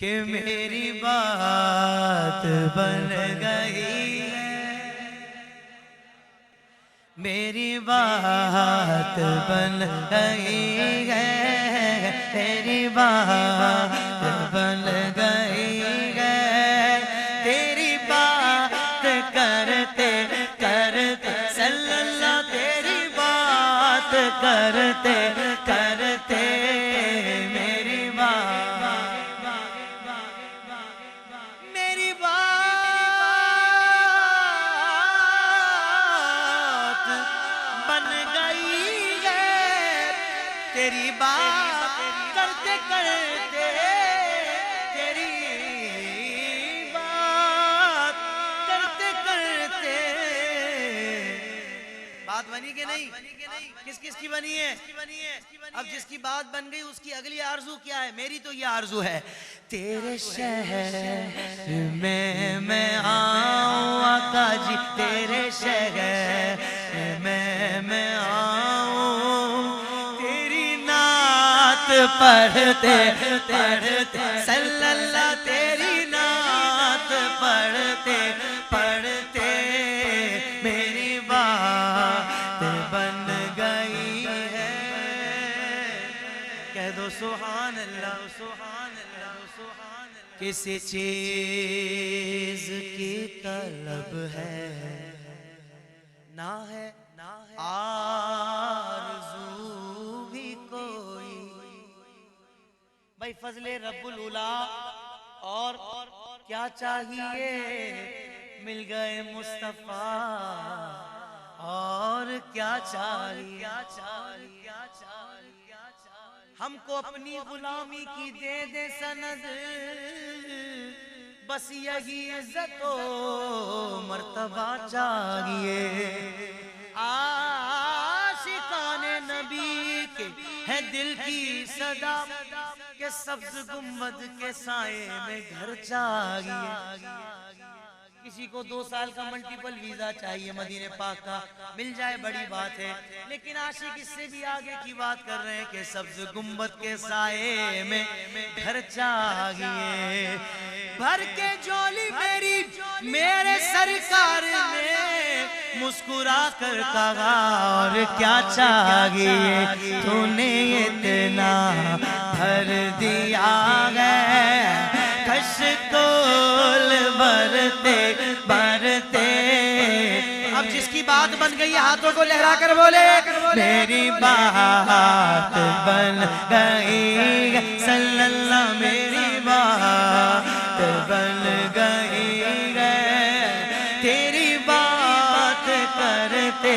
کہ میری بات بن گئی ہے، میری بات بن گئی ہے، میری بات بن گئی ہے، تیری بات کرتے کرتے صلی اللہ، تیری بات کرتے کرتے میری بات بن گئی ہے، تیری بات کرتے کرتے تیری بات کرتے کرتے بات بنی کہ نہیں؟ کس کس کی بنی ہے؟ اب جس کی بات بن گئی اس کی اگلی آرزو کیا ہے؟ میری تو یہ آرزو ہے، تیرے شہر میں آؤں آقا جی، تیرے شہر میں آؤں، تیری نعت پڑھتے پڑھتے صلی اللہ، تیری نعت پڑھتے پڑھتے میری بات بن گئی ہے، کہہ دو سبحان اللہ سبحان اللہ سبحان اللہ۔ کسی چیز کی طلب ہے نہ ہے آرزو بھی کوئی، بھائی فضل رب العلا اور کیا چاہیے، مل گئے مصطفیٰ اور کیا چاہیے، ہم کو اپنی غلامی کی دے دے سند، بس یہی عزت و مرتبہ چاہیے، عاشقان نبی کے ہے دل کی صدا کہ سبز گنبد کے سائے میں گھر چاہیے، کسی کو 2 سال کا ملٹیپل ویزا چاہیے مدینہ پاک کا، مل جائے بڑی بات ہے، لیکن عاشق اس سے بھی آگے کی بات کر رہے ہیں کہ سبز گنبد کے سائے میں گھر چاہیے، بھر کے جولی میری میرے سرکار نے مسکرا کر کہا اور کیا چاہیے، تو نے اتنا بھر دیا ہے، کشکول بھرتے بھرتے، اب جس کی بات بن گئی ہاتھوں کو لہرا کر بولے، میری بات بن گئی ہے صلی اللہ، میری بات بن گئی ہے، تیری بات کرتے